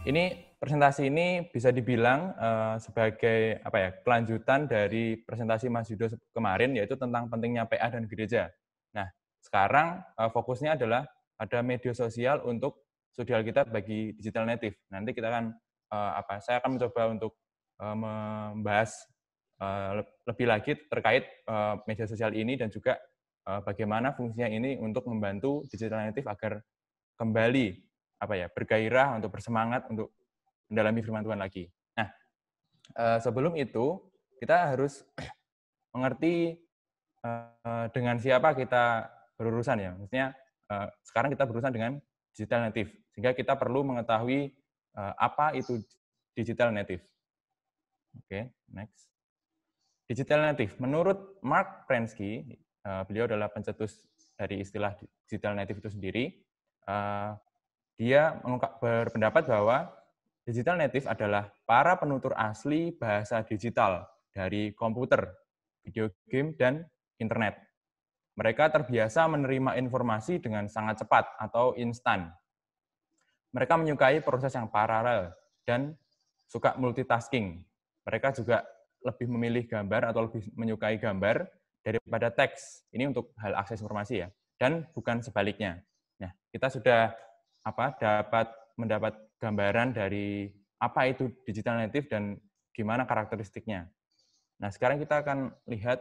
Ini presentasi ini bisa dibilang sebagai apa ya, kelanjutan dari presentasi Mas Yudo kemarin, yaitu tentang pentingnya PA dan gereja. Nah, sekarang fokusnya adalah ada media sosial untuk studi Alkitab bagi digital native. Nanti kita akan saya akan mencoba untuk membahas lebih lagi terkait media sosial ini dan juga bagaimana fungsinya ini untuk membantu digital native agar kembali bergairah untuk bersemangat untuk mendalami firman Tuhan lagi. Nah, sebelum itu kita harus mengerti dengan siapa kita berurusan ya. Maksudnya sekarang kita berurusan dengan digital native, sehingga kita perlu mengetahui apa itu digital native. Oke, next. Digital native. Menurut Mark Prensky, beliau adalah pencetus dari istilah digital native itu sendiri. Dia berpendapat bahwa digital native adalah para penutur asli bahasa digital dari komputer, video game, dan internet. Mereka terbiasa menerima informasi dengan sangat cepat atau instan. Mereka menyukai proses yang paralel dan suka multitasking. Mereka juga lebih memilih gambar atau lebih menyukai gambar daripada teks. Ini untuk hal akses informasi ya, dan bukan sebaliknya. Nah, kita sudah dapat mendapat gambaran dari apa itu digital native dan gimana karakteristiknya. Nah, sekarang kita akan lihat,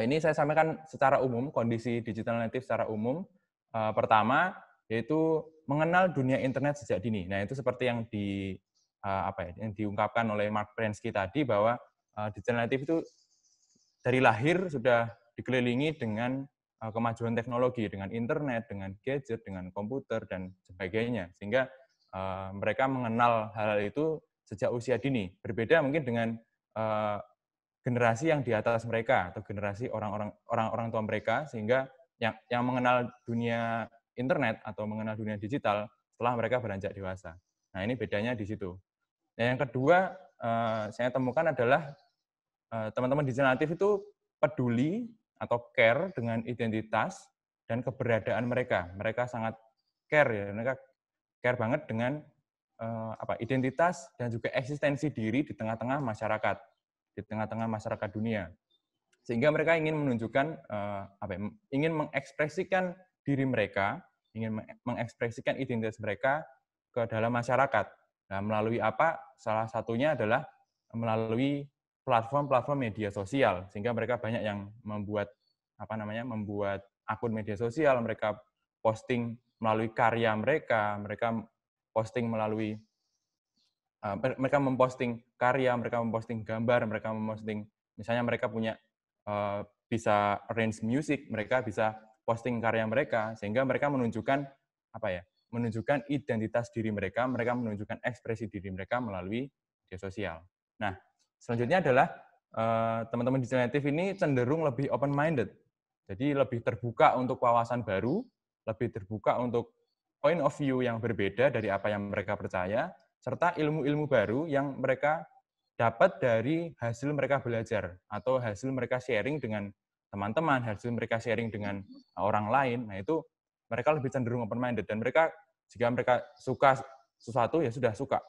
ini saya sampaikan secara umum, kondisi digital native secara umum. Pertama, yaitu mengenal dunia internet sejak dini. Nah, itu seperti yang yang diungkapkan oleh Mark Prensky tadi, bahwa digital native itu dari lahir sudah dikelilingi dengan kemajuan teknologi, dengan internet, dengan gadget, dengan komputer, dan sebagainya. Sehingga mereka mengenal hal itu sejak usia dini. Berbeda mungkin dengan generasi yang di atas mereka, atau generasi orang-orang tua mereka, sehingga yang mengenal dunia internet atau mengenal dunia digital setelah mereka beranjak dewasa. Nah, ini bedanya di situ. Nah, yang kedua, saya temukan adalah teman-teman digital native itu peduli atau care dengan identitas dan keberadaan mereka. Mereka sangat care ya, mereka care banget dengan identitas dan juga eksistensi diri di tengah-tengah masyarakat, di tengah-tengah masyarakat dunia. Sehingga mereka ingin menunjukkan ingin mengekspresikan diri mereka, ingin mengekspresikan identitas mereka ke dalam masyarakat. Nah, melalui apa? Salah satunya adalah melalui platform-platform media sosial, sehingga mereka banyak yang membuat membuat akun media sosial, mereka posting melalui karya mereka, mereka posting melalui mereka memposting karya, mereka memposting gambar, mereka memposting, misalnya mereka punya bisa arrange music, mereka bisa posting karya mereka, sehingga mereka menunjukkan menunjukkan identitas diri mereka, mereka menunjukkan ekspresi diri mereka melalui media sosial. Nah, selanjutnya adalah teman-teman digital native ini cenderung lebih open minded, jadi lebih terbuka untuk wawasan baru, lebih terbuka untuk point of view yang berbeda dari apa yang mereka percaya, serta ilmu-ilmu baru yang mereka dapat dari hasil mereka belajar atau hasil mereka sharing dengan teman-teman, hasil mereka sharing dengan orang lain. Nah, itu mereka lebih cenderung open minded, dan mereka, jika mereka suka sesuatu ya sudah suka.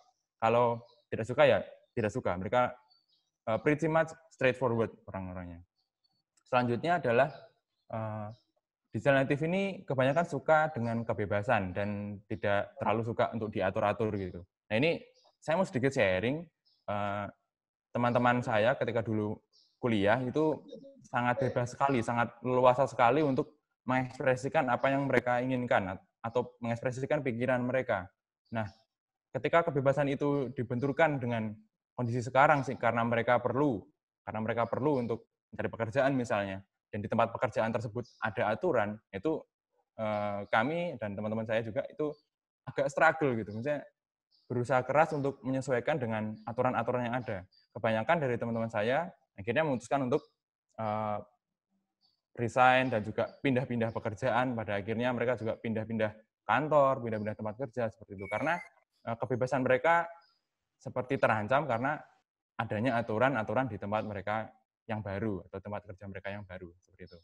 Kalau tidak suka ya tidak suka. Mereka pretty much straightforward orang-orangnya. Selanjutnya adalah digital native ini kebanyakan suka dengan kebebasan dan tidak terlalu suka untuk diatur-atur gitu. Nah, ini saya mau sedikit sharing. Teman-teman saya ketika dulu kuliah itu sangat bebas sekali, sangat leluasa sekali untuk mengekspresikan apa yang mereka inginkan atau mengekspresikan pikiran mereka. Nah, ketika kebebasan itu dibenturkan dengan kondisi sekarang sih, karena mereka perlu untuk mencari pekerjaan misalnya, dan di tempat pekerjaan tersebut ada aturan, itu kami dan teman-teman saya juga itu agak struggle gitu, maksudnya berusaha keras untuk menyesuaikan dengan aturan-aturan yang ada. Kebanyakan dari teman-teman saya akhirnya memutuskan untuk resign dan juga pindah-pindah pekerjaan. Pada akhirnya mereka juga pindah-pindah kantor, pindah-pindah tempat kerja seperti itu. Karena kebebasan mereka seperti terancam karena adanya aturan-aturan di tempat mereka yang baru atau tempat kerja mereka yang baru seperti itu.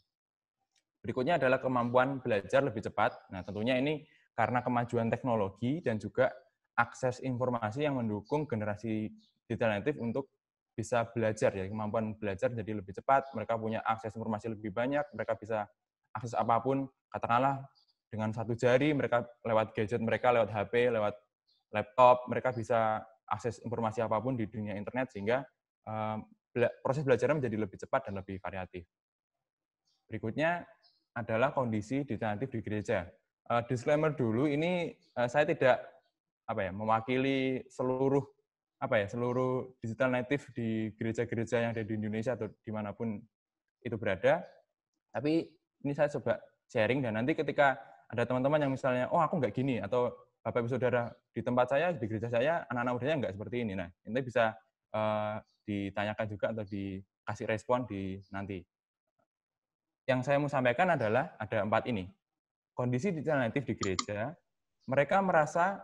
Berikutnya adalah kemampuan belajar lebih cepat. Nah, tentunya ini karena kemajuan teknologi dan juga akses informasi yang mendukung generasi digital native untuk bisa belajar ya, kemampuan belajar jadi lebih cepat, mereka punya akses informasi lebih banyak, mereka bisa akses apapun, katakanlah dengan satu jari, mereka lewat gadget mereka, lewat HP, lewat laptop, mereka bisa akses informasi apapun di dunia internet, sehingga proses belajarnya menjadi lebih cepat dan lebih variatif. Berikutnya adalah kondisi digital native di gereja. Disclaimer dulu, ini saya tidak mewakili seluruh seluruh digital native di gereja-gereja yang ada di Indonesia atau dimanapun itu berada. Tapi ini saya coba sharing, dan nanti ketika ada teman-teman yang misalnya, oh aku nggak gini, atau Bapak Ibu Saudara di tempat saya, di gereja saya, anak-anak mudanya nggak seperti ini. Nah, ini bisa ditanyakan juga atau dikasih respon di nanti. Yang saya mau sampaikan adalah ada 4 ini. Kondisi digital native di gereja, mereka merasa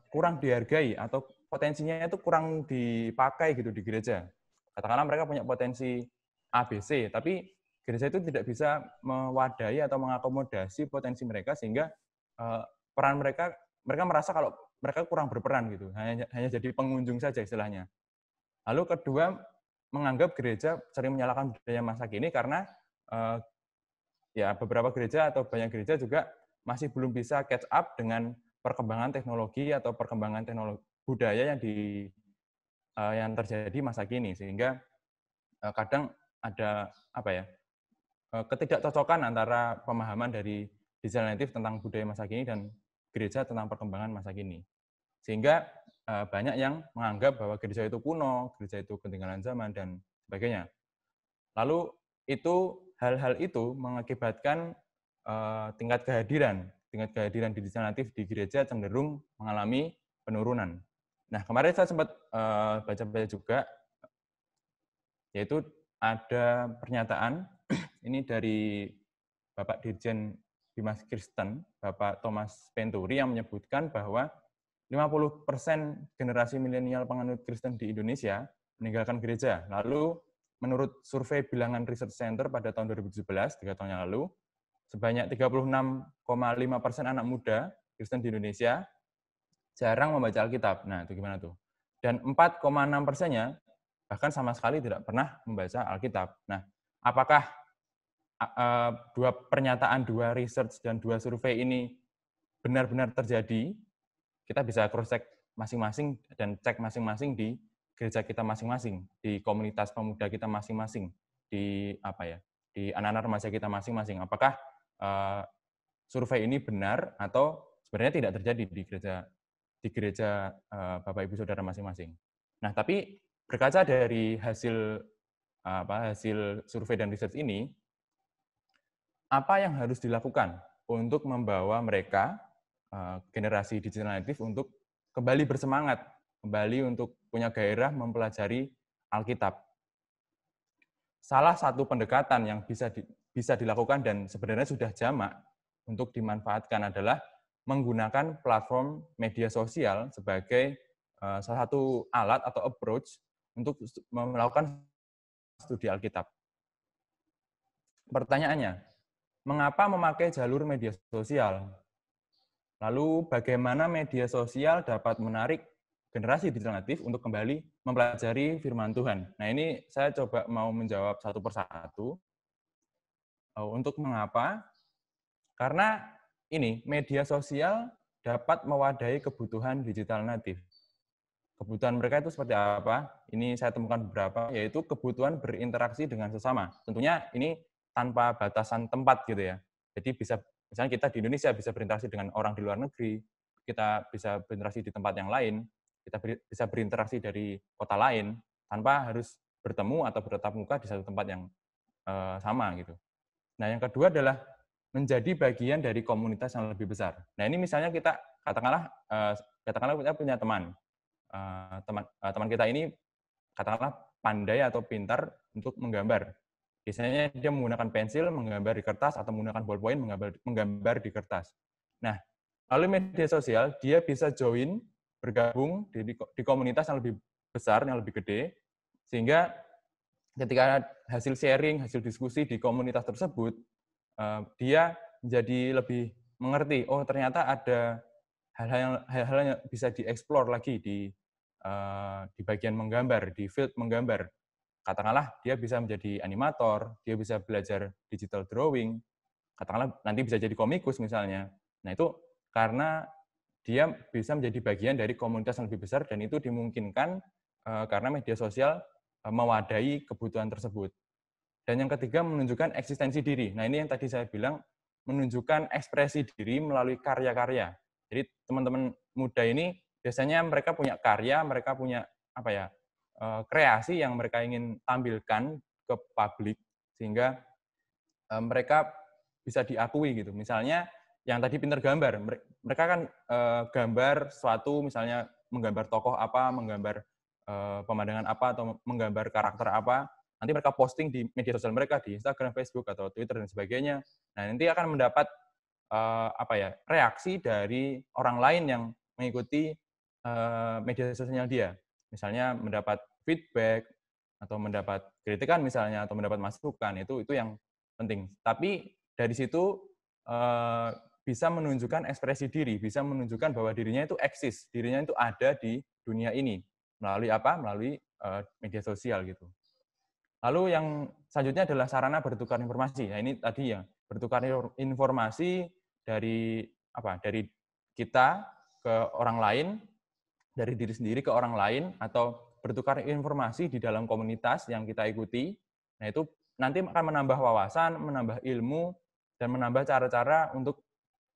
kurang dihargai atau potensinya itu kurang dipakai gitu di gereja. Katakanlah mereka punya potensi ABC, tapi gereja itu tidak bisa mewadahi atau mengakomodasi potensi mereka, sehingga peran mereka merasa kalau mereka kurang berperan gitu, hanya jadi pengunjung saja istilahnya. Lalu kedua, menganggap gereja sering menyalahkan budaya masa kini karena ya beberapa gereja atau banyak gereja juga masih belum bisa catch up dengan perkembangan teknologi atau perkembangan teknologi budaya yang terjadi masa kini, sehingga kadang ada ketidakcocokan antara pemahaman dari digital native tentang budaya masa kini dan gereja tentang perkembangan masa kini, sehingga banyak yang menganggap bahwa gereja itu kuno, gereja itu ketinggalan zaman dan sebagainya. Lalu hal-hal itu mengakibatkan tingkat kehadiran digital native di gereja cenderung mengalami penurunan. Nah, kemarin saya sempat baca-baca juga, yaitu ada pernyataan ini dari Bapak Dirjen Bimas Kristen, Bapak Thomas Penturi, yang menyebutkan bahwa 50% generasi milenial penganut Kristen di Indonesia meninggalkan gereja. Lalu menurut survei Bilangan Research Center pada tahun 2017, 3 tahun yang lalu, sebanyak 36,5% anak muda Kristen di Indonesia jarang membaca Alkitab. Nah, itu gimana tuh? Dan 4,6%-nya bahkan sama sekali tidak pernah membaca Alkitab. Nah, apakah dua pernyataan, dua research, dan dua survei ini benar-benar terjadi? Kita bisa cross-check masing-masing dan cek masing-masing di gereja kita masing-masing, di komunitas pemuda kita masing-masing, di di anak-anak remaja kita masing-masing. Apakah survei ini benar atau sebenarnya tidak terjadi di gereja Bapak Ibu Saudara masing-masing. Nah, tapi berkaca dari hasil survei dan research ini, apa yang harus dilakukan untuk membawa mereka generasi digital native untuk kembali bersemangat, kembali untuk punya gairah mempelajari Alkitab? Salah satu pendekatan yang bisa dilakukan dan sebenarnya sudah jamak untuk dimanfaatkan adalah menggunakan platform media sosial sebagai salah satu alat atau approach untuk melakukan studi Alkitab. Pertanyaannya, mengapa memakai jalur media sosial? Lalu bagaimana media sosial dapat menarik generasi digital native untuk kembali mempelajari firman Tuhan? Nah, ini saya coba mau menjawab satu persatu. Untuk mengapa? Karena ini, media sosial dapat mewadahi kebutuhan digital native. Kebutuhan mereka itu seperti apa? Ini saya temukan beberapa, yaitu kebutuhan berinteraksi dengan sesama. Tentunya ini tanpa batasan tempat gitu ya. Jadi bisa, misalnya kita di Indonesia bisa berinteraksi dengan orang di luar negeri, kita bisa berinteraksi di tempat yang lain, kita bisa berinteraksi dari kota lain, tanpa harus bertemu atau bertatap muka di satu tempat yang sama gitu. Nah, yang kedua adalah menjadi bagian dari komunitas yang lebih besar. Nah, ini misalnya kita katakanlah kita punya teman kita ini katakanlah pandai atau pintar untuk menggambar. Biasanya dia menggunakan pensil, menggambar di kertas, atau menggunakan ballpoint, menggambar di kertas. Nah, lalu media sosial, dia bisa join, bergabung di komunitas yang lebih besar, yang lebih gede, sehingga ketika hasil sharing, hasil diskusi di komunitas tersebut, dia menjadi lebih mengerti, oh ternyata ada hal-hal yang bisa dieksplor lagi di bagian menggambar, di field menggambar. Katakanlah dia bisa menjadi animator, dia bisa belajar digital drawing, katakanlah nanti bisa jadi komikus misalnya. Nah itu karena dia bisa menjadi bagian dari komunitas yang lebih besar dan itu dimungkinkan karena media sosial mewadahi kebutuhan tersebut. Dan yang ketiga menunjukkan eksistensi diri. Nah ini yang tadi saya bilang menunjukkan ekspresi diri melalui karya-karya. Jadi teman-teman muda ini biasanya mereka punya karya, mereka punya apa ya kreasi yang mereka ingin tampilkan ke publik sehingga mereka bisa diakui gitu. Misalnya yang tadi pinter gambar, mereka kan gambar suatu misalnya menggambar tokoh apa, menggambar pemandangan apa atau menggambar karakter apa, nanti mereka posting di media sosial mereka di Instagram, Facebook atau Twitter dan sebagainya. Nah, nanti akan mendapat apa ya, reaksi dari orang lain yang mengikuti media sosialnya dia. Misalnya mendapat feedback atau mendapat kritikan misalnya atau mendapat masukan itu yang penting. Tapi dari situ bisa menunjukkan ekspresi diri, bisa menunjukkan bahwa dirinya itu eksis, dirinya itu ada di dunia ini. Melalui apa? Melalui media sosial gitu. Lalu yang selanjutnya adalah sarana bertukar informasi. Nah, ini tadi ya, bertukar informasi dari apa? Dari kita ke orang lain, dari diri sendiri ke orang lain atau bertukar informasi di dalam komunitas yang kita ikuti. Nah, itu nanti akan menambah wawasan, menambah ilmu dan menambah cara-cara untuk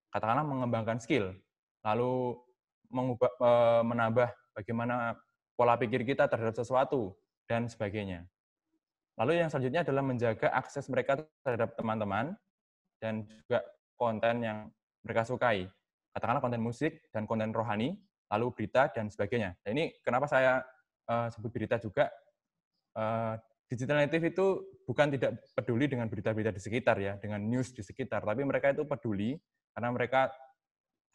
katakanlah mengembangkan skill. Lalu menambah bagaimana pola pikir kita terhadap sesuatu dan sebagainya. Lalu yang selanjutnya adalah menjaga akses mereka terhadap teman-teman dan juga konten yang mereka sukai. Katakanlah konten musik dan konten rohani, lalu berita dan sebagainya. Nah, ini kenapa saya sebut berita juga. Digital native itu bukan tidak peduli dengan berita-berita di sekitar ya, dengan news di sekitar, tapi mereka itu peduli karena mereka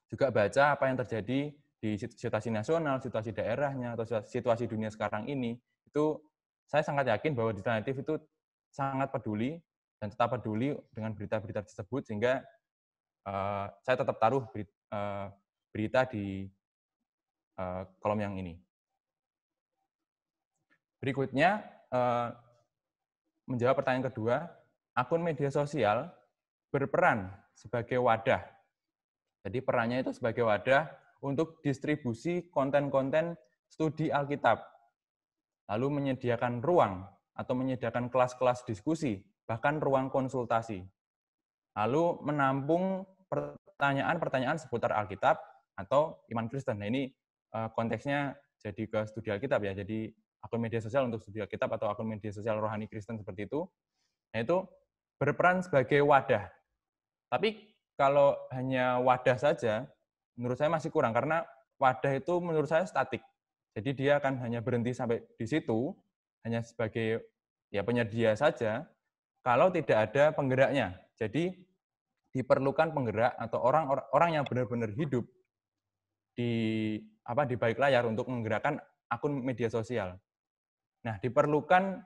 juga baca apa yang terjadi di situasi nasional, situasi daerahnya, atau situasi dunia sekarang ini. Itu saya sangat yakin bahwa digital native itu sangat peduli dan tetap peduli dengan berita-berita tersebut sehingga saya tetap taruh berita di kolom yang ini. Berikutnya menjawab pertanyaan kedua, akun media sosial berperan sebagai wadah. Jadi perannya itu sebagai wadah untuk distribusi konten-konten studi Alkitab. Lalu menyediakan ruang atau menyediakan kelas-kelas diskusi, bahkan ruang konsultasi. Lalu menampung pertanyaan-pertanyaan seputar Alkitab atau iman Kristen. Nah, ini konteksnya jadi ke studi Alkitab ya. Jadi akun media sosial untuk studi Alkitab atau akun media sosial rohani Kristen seperti itu. Nah, itu berperan sebagai wadah. Tapi kalau hanya wadah saja, menurut saya masih kurang karena wadah itu menurut saya statik. Jadi dia akan hanya berhenti sampai di situ, hanya sebagai ya penyedia saja, kalau tidak ada penggeraknya. Jadi diperlukan penggerak atau orang yang benar-benar hidup di balik layar untuk menggerakkan akun media sosial. Nah, diperlukan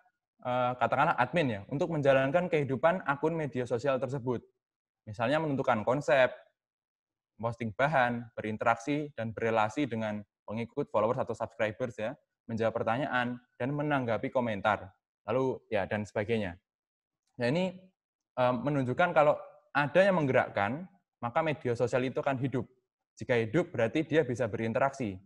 katakanlah admin ya untuk menjalankan kehidupan akun media sosial tersebut. Misalnya menentukan konsep, posting bahan, berinteraksi dan berelasi dengan pengikut, followers atau subscribers ya, menjawab pertanyaan dan menanggapi komentar. Lalu ya dan sebagainya. Nah, ini menunjukkan kalau ada yang menggerakkan, maka media sosial itu akan hidup. Jika hidup berarti dia bisa berinteraksi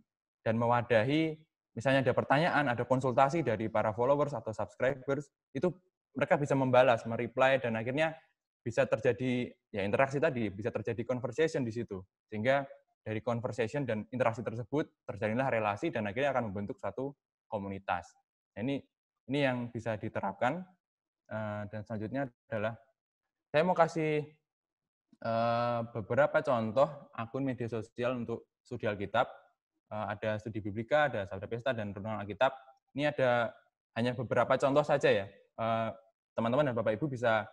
dan mewadahi, misalnya ada pertanyaan, ada konsultasi dari para followers atau subscribers, itu mereka bisa membalas, mereply, dan akhirnya bisa terjadi ya interaksi tadi, bisa terjadi conversation di situ. Sehingga dari conversation dan interaksi tersebut terjadilah relasi dan akhirnya akan membentuk satu komunitas. Nah, ini yang bisa diterapkan. Dan selanjutnya adalah saya mau kasih beberapa contoh akun media sosial untuk studi Alkitab. Ada studi Biblika, ada Sabda Pesta, dan Renungan Alkitab. Ini ada hanya beberapa contoh saja ya. Teman-teman dan Bapak Ibu bisa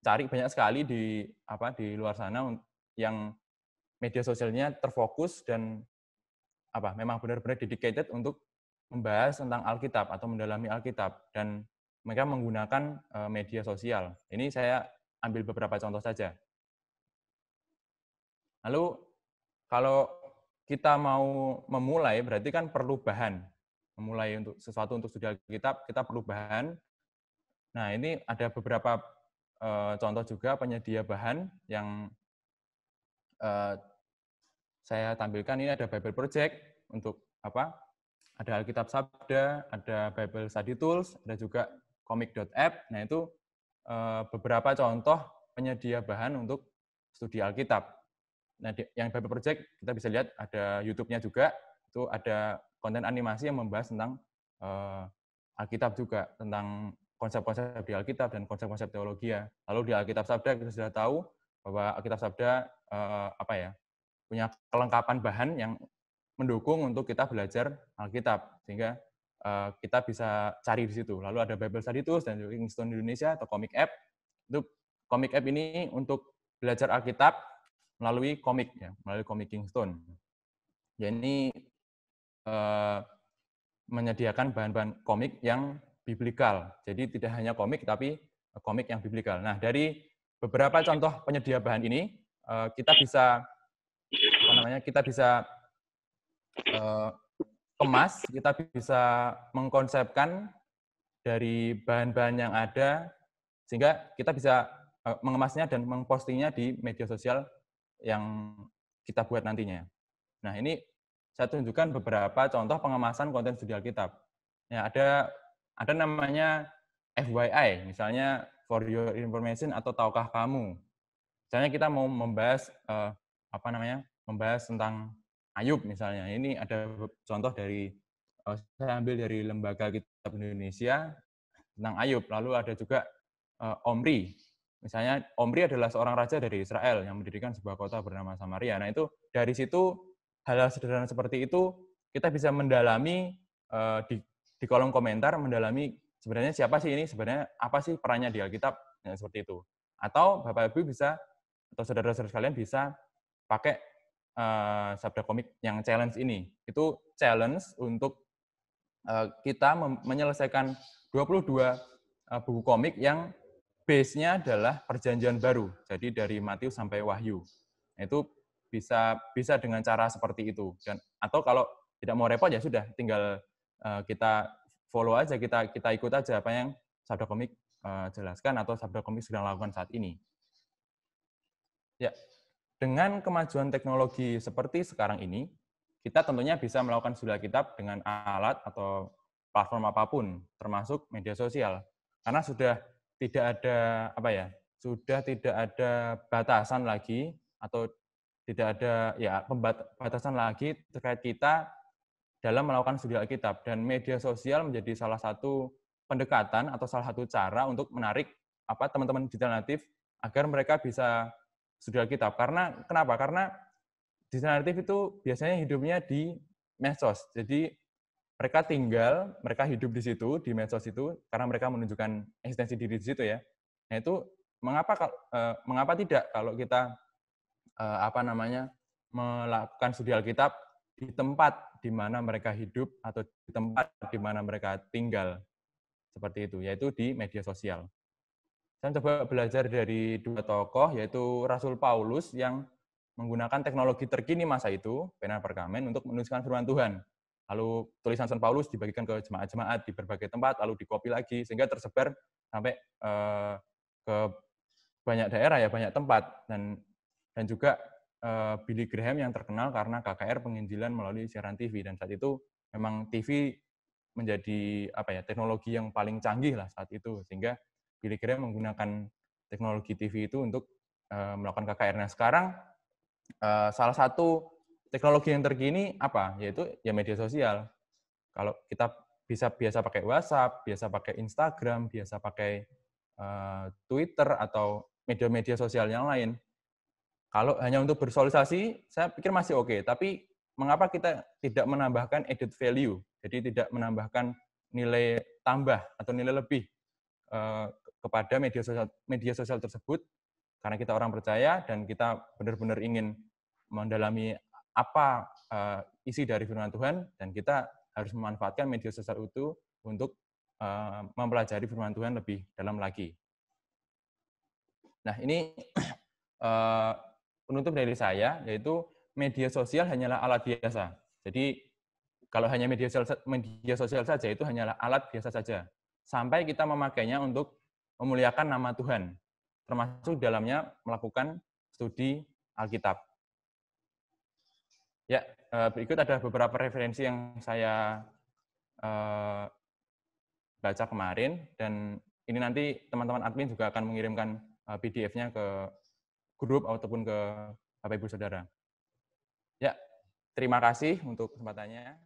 cari banyak sekali di luar sana yang media sosialnya terfokus dan memang benar-benar dedicated untuk membahas tentang Alkitab atau mendalami Alkitab dan mereka menggunakan media sosial. Ini saya ambil beberapa contoh saja. Lalu kalau kita mau memulai, berarti kan perlu bahan. Memulai untuk sesuatu untuk studi Alkitab, kita perlu bahan. Nah, ini ada beberapa contoh juga penyedia bahan yang saya tampilkan. Ini ada Bible Project untuk apa? Ada Alkitab Sabda, ada Bible Study Tools, ada juga comic.app. Nah, itu beberapa contoh penyedia bahan untuk studi Alkitab. Nah, yang Bible Project kita bisa lihat ada YouTube-nya juga. Itu ada konten animasi yang membahas tentang Alkitab juga, tentang konsep-konsep di Alkitab dan konsep-konsep teologi ya. Lalu di Alkitab Sabda kita sudah tahu bahwa Alkitab Sabda punya kelengkapan bahan yang mendukung untuk kita belajar Alkitab, sehingga kita bisa cari di situ. Lalu ada Bible Study Tools dan Kingston Indonesia atau Comic App. Itu Comic App ini untuk belajar Alkitab melalui komik ya, melalui komik Kingston. Ya, ini menyediakan bahan-bahan komik yang biblikal. Jadi tidak hanya komik tapi komik yang biblikal. Nah, dari beberapa contoh penyedia bahan ini kita bisa kemas, kita bisa mengkonsepkan dari bahan-bahan yang ada sehingga kita bisa mengemasnya dan mempostingnya di media sosial yang kita buat nantinya. Nah, ini saya tunjukkan beberapa contoh pengemasan konten studi Alkitab. Ya, ada namanya FYI, misalnya for your information atau tahukah kamu. Misalnya kita mau membahas membahas tentang Ayub misalnya. Ini ada contoh dari saya ambil dari Lembaga Kitab Indonesia tentang Ayub. Lalu ada juga Omri. Misalnya Omri adalah seorang raja dari Israel yang mendirikan sebuah kota bernama Samaria. Nah, itu dari situ hal-hal sederhana seperti itu kita bisa mendalami di kolom komentar, mendalami sebenarnya siapa sih ini, sebenarnya apa sih perannya di Alkitab, ya, seperti itu. Atau Bapak Ibu bisa atau saudara-saudara sekalian bisa pakai Sabda Komik yang challenge ini. Itu challenge untuk kita menyelesaikan 22 buku komik yang base-nya adalah Perjanjian Baru. Jadi dari Matius sampai Wahyu. Nah, itu bisa dengan cara seperti itu. Dan atau kalau tidak mau repot ya sudah, tinggal kita follow aja, kita ikut aja apa yang Sabda Komik jelaskan atau Sabda Komik sedang lakukan saat ini. Ya, dengan kemajuan teknologi seperti sekarang ini, kita tentunya bisa melakukan studi Alkitab dengan alat atau platform apapun, termasuk media sosial. Karena sudah tidak ada batasan lagi atau tidak ada pembatasan lagi terkait kita dalam melakukan studi Alkitab, dan media sosial menjadi salah satu pendekatan atau salah satu cara untuk menarik teman-teman digital natif agar mereka bisa studi Alkitab. Kenapa? Karena digital natif itu biasanya hidupnya di medsos. Jadi mereka hidup di situ, di medsos itu, karena mereka menunjukkan eksistensi diri di situ ya. Nah, itu mengapa tidak kalau kita melakukan studi Alkitab di tempat di mana mereka hidup atau di tempat di mana mereka tinggal, seperti itu, yaitu di media sosial. Saya coba belajar dari dua tokoh, yaitu Rasul Paulus yang menggunakan teknologi terkini masa itu, pena perkamen, untuk menuliskan firman Tuhan. Lalu tulisan Rasul Paulus dibagikan ke jemaat-jemaat di berbagai tempat, lalu dikopi lagi, sehingga tersebar sampai ke banyak daerah ya, banyak tempat. Dan juga Billy Graham yang terkenal karena KKR penginjilan melalui siaran TV. Dan saat itu memang TV menjadi teknologi yang paling canggih lah saat itu, sehingga Billy Graham menggunakan teknologi TV itu untuk melakukan KKR. Nah, sekarang salah satu teknologi yang terkini yaitu ya media sosial. Kalau kita biasa pakai WhatsApp, biasa pakai Instagram, biasa pakai Twitter atau media-media sosial yang lain. Kalau hanya untuk bersosialisasi, saya pikir masih oke. Tapi mengapa kita tidak menambahkan added value? Jadi tidak menambahkan nilai tambah atau nilai lebih kepada media sosial tersebut, karena kita orang percaya dan kita benar-benar ingin mendalami apa isi dari firman Tuhan, dan kita harus memanfaatkan media sosial itu untuk mempelajari firman Tuhan lebih dalam lagi. Nah, ini penutup dari saya, yaitu media sosial hanyalah alat biasa. Jadi kalau hanya media sosial saja itu hanyalah alat biasa saja. Sampai kita memakainya untuk memuliakan nama Tuhan, termasuk dalamnya melakukan studi Alkitab. Ya, berikut ada beberapa referensi yang saya baca kemarin, dan ini nanti teman-teman admin juga akan mengirimkan PDF-nya ke grup ataupun ke Bapak Ibu Saudara. Ya, terima kasih untuk kesempatannya.